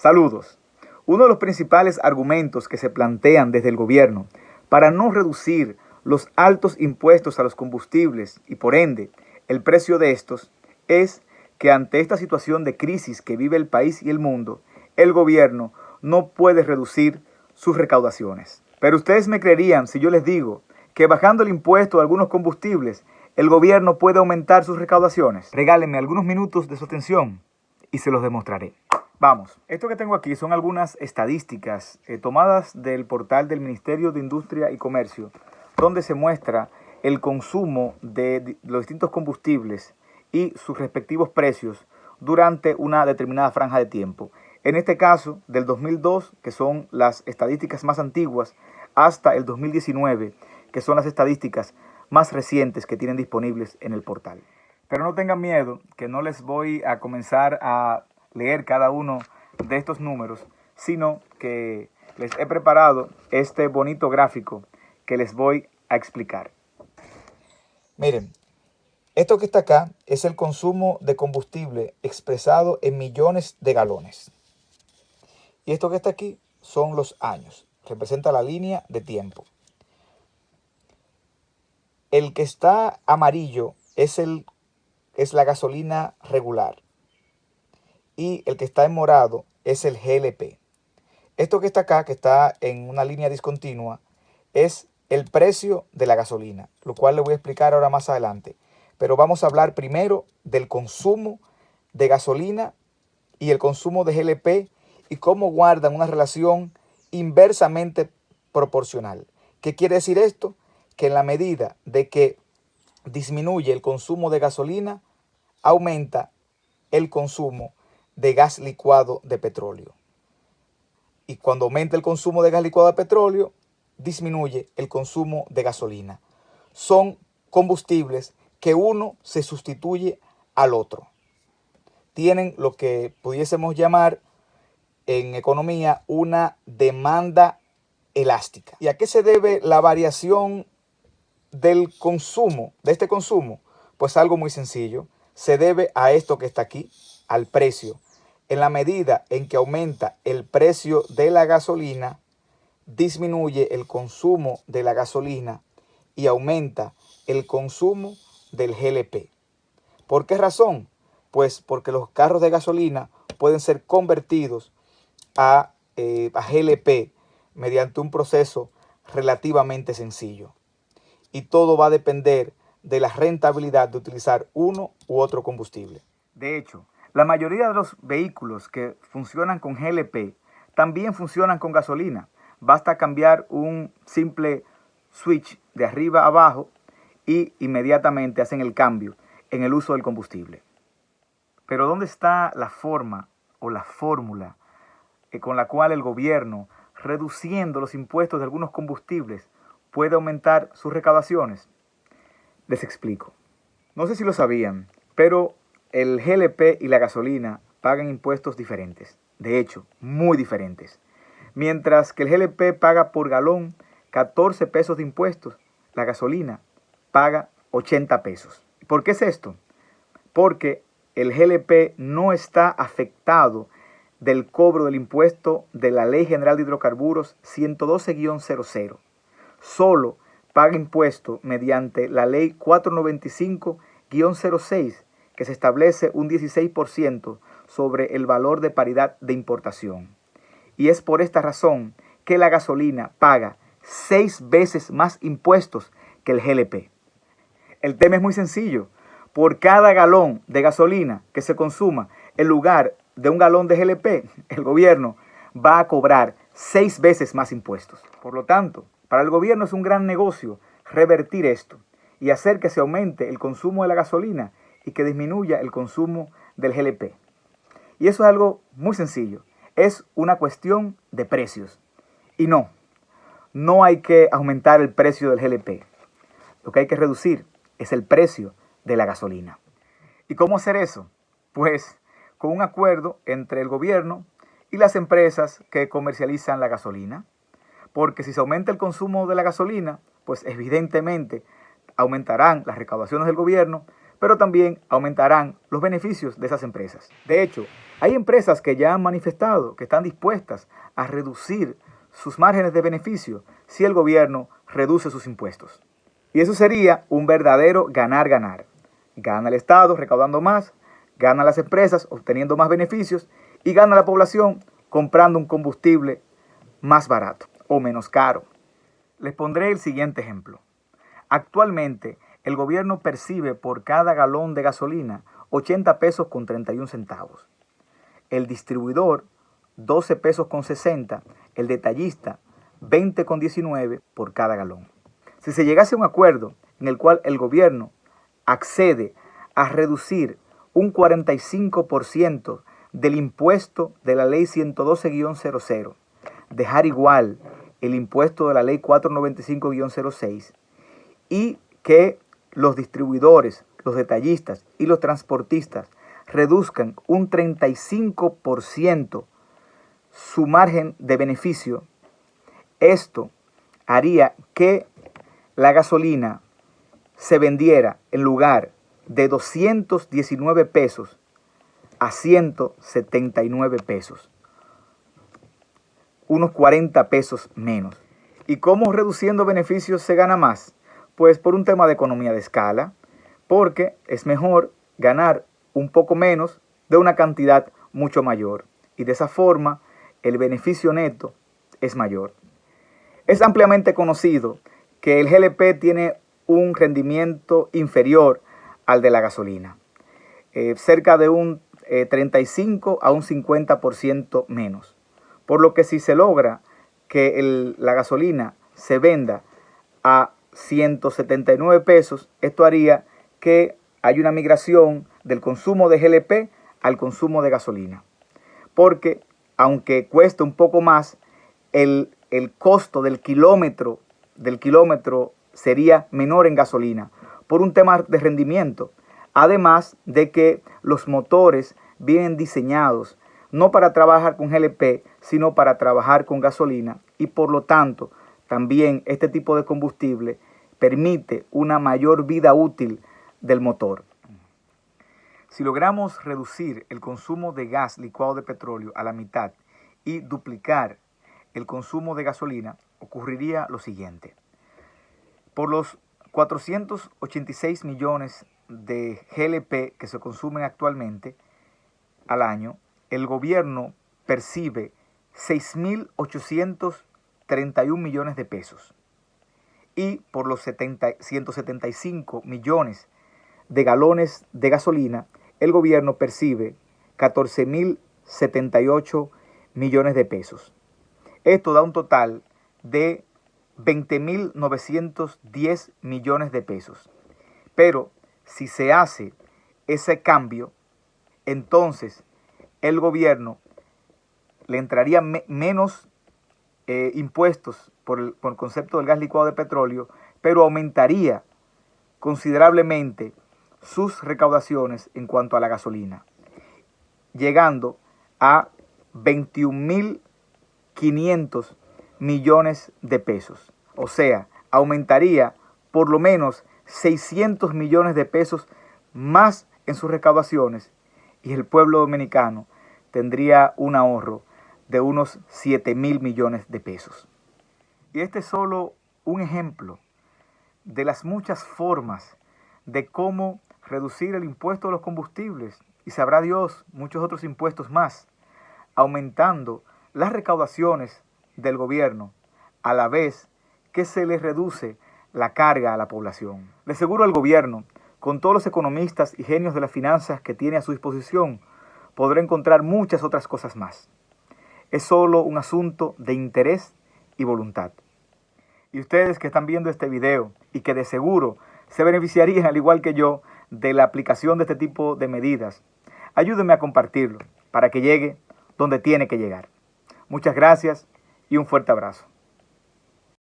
Saludos. Uno de los principales argumentos que se plantean desde el gobierno para no reducir los altos impuestos a los combustibles y por ende el precio de estos es que ante esta situación de crisis que vive el país y el mundo, el gobierno no puede reducir sus recaudaciones. Pero ustedes me creerían si yo les digo que bajando el impuesto a algunos combustibles, el gobierno puede aumentar sus recaudaciones. Regálenme algunos minutos de su atención y se los demostraré. Vamos, esto que tengo aquí son algunas estadísticas tomadas del portal del Ministerio de Industria y Comercio, donde se muestra el consumo de los distintos combustibles y sus respectivos precios durante una determinada franja de tiempo. En este caso, del 2002, que son las estadísticas más antiguas, hasta el 2019, que son las estadísticas más recientes que tienen disponibles en el portal. Pero no tengan miedo, que no les voy a comenzar a leer cada uno de estos números, sino que les he preparado este bonito gráfico que les voy a explicar. Miren, esto que está acá es el consumo de combustible expresado en millones de galones. Y esto que está aquí son los años, representa la línea de tiempo. El que está amarillo es la gasolina regular. Y el que está en morado es el GLP. Esto que está acá, que está en una línea discontinua, es el precio de la gasolina, lo cual le voy a explicar ahora más adelante. Pero vamos a hablar primero del consumo de gasolina y el consumo de GLP y cómo guardan una relación inversamente proporcional. ¿Qué quiere decir esto? Que en la medida de que disminuye el consumo de gasolina, aumenta el consumo de gas licuado de petróleo. Y cuando aumenta el consumo de gas licuado de petróleo, disminuye el consumo de gasolina. Son combustibles que uno se sustituye al otro. Tienen lo que pudiésemos llamar en economía una demanda elástica. ¿Y a qué se debe la variación del consumo, de este consumo? Pues algo muy sencillo. Se debe a esto que está aquí, al precio. En la medida en que aumenta el precio de la gasolina, disminuye el consumo de la gasolina y aumenta el consumo del GLP. ¿Por qué razón? Pues porque los carros de gasolina pueden ser convertidos a GLP mediante un proceso relativamente sencillo. Y todo va a depender de la rentabilidad de utilizar uno u otro combustible. De hecho, la mayoría de los vehículos que funcionan con GLP también funcionan con gasolina. Basta cambiar un simple switch de arriba a abajo y inmediatamente hacen el cambio en el uso del combustible. Pero ¿dónde está la forma o la fórmula con la cual el gobierno, reduciendo los impuestos de algunos combustibles, puede aumentar sus recaudaciones? Les explico. No sé si lo sabían, pero el GLP y la gasolina pagan impuestos diferentes. De hecho, muy diferentes. Mientras que el GLP paga por galón 14 pesos de impuestos, la gasolina paga 80 pesos. ¿Por qué es esto? Porque el GLP no está afectado del cobro del impuesto de la Ley General de Hidrocarburos 112-00. Solo paga impuesto mediante la Ley 495-06, que se establece un 16% sobre el valor de paridad de importación. Y es por esta razón que la gasolina paga 6 veces más impuestos que el GLP. El tema es muy sencillo. Por cada galón de gasolina que se consuma en lugar de un galón de GLP, el gobierno va a cobrar 6 veces más impuestos. Por lo tanto, para el gobierno es un gran negocio revertir esto y hacer que se aumente el consumo de la gasolina y que disminuya el consumo del GLP. Y eso es algo muy sencillo. Es una cuestión de precios. Y no hay que aumentar el precio del GLP. Lo que hay que reducir es el precio de la gasolina. ¿Y cómo hacer eso? Pues con un acuerdo entre el gobierno y las empresas que comercializan la gasolina. Porque si se aumenta el consumo de la gasolina, pues evidentemente aumentarán las recaudaciones del gobierno, pero también aumentarán los beneficios de esas empresas. De hecho, hay empresas que ya han manifestado que están dispuestas a reducir sus márgenes de beneficio si el gobierno reduce sus impuestos. Y eso sería un verdadero ganar-ganar. Gana el Estado recaudando más, gana las empresas obteniendo más beneficios y gana la población comprando un combustible más barato o menos caro. Les pondré el siguiente ejemplo. Actualmente, el gobierno percibe por cada galón de gasolina 80 pesos con 31 centavos. El distribuidor 12 pesos con 60, el detallista 20 con 19 por cada galón. Si se llegase a un acuerdo en el cual el gobierno accede a reducir un 45% del impuesto de la ley 112-00, dejar igual el impuesto de la ley 495-06 y que los distribuidores, los detallistas y los transportistas reduzcan un 35% su margen de beneficio, esto haría que la gasolina se vendiera en lugar de 219 pesos a 179 pesos. Unos 40 pesos menos. ¿Y cómo reduciendo beneficios se gana más? Pues por un tema de economía de escala, porque es mejor ganar un poco menos de una cantidad mucho mayor. Y de esa forma el beneficio neto es mayor. Es ampliamente conocido que el GLP tiene un rendimiento inferior al de la gasolina. Cerca de un 35 a un 50% menos. Por lo que si se logra que la gasolina se venda a 179 pesos, esto haría que haya una migración del consumo de GLP al consumo de gasolina. Porque aunque cueste un poco más, el costo del kilómetro sería menor en gasolina por un tema de rendimiento. Además de que los motores vienen diseñados no para trabajar con GLP, sino para trabajar con gasolina y por lo tanto también este tipo de combustible permite una mayor vida útil del motor. Si logramos reducir el consumo de gas licuado de petróleo a la mitad y duplicar el consumo de gasolina, ocurriría lo siguiente. Por los 486 millones de GLP que se consumen actualmente al año, el gobierno percibe 6.831 millones de pesos. Y por los 175 millones de galones de gasolina, el gobierno percibe 14.078 millones de pesos. Esto da un total de 20.910 millones de pesos. Pero si se hace ese cambio, entonces el gobierno le entraría menos impuestos por el concepto del gas licuado de petróleo, pero aumentaría considerablemente sus recaudaciones en cuanto a la gasolina, llegando a 21.500 millones de pesos. O sea, aumentaría por lo menos 600 millones de pesos más en sus recaudaciones y el pueblo dominicano tendría un ahorro de unos 7.000 millones de pesos. Y este es solo un ejemplo de las muchas formas de cómo reducir el impuesto a los combustibles y sabrá Dios muchos otros impuestos más, aumentando las recaudaciones del gobierno a la vez que se le reduce la carga a la población. De seguro el gobierno, con todos los economistas y genios de las finanzas que tiene a su disposición, podrá encontrar muchas otras cosas más. Es solo un asunto de interés y voluntad. Y ustedes que están viendo este video y que de seguro se beneficiarían al igual que yo de la aplicación de este tipo de medidas, ayúdenme a compartirlo para que llegue donde tiene que llegar. Muchas gracias y un fuerte abrazo.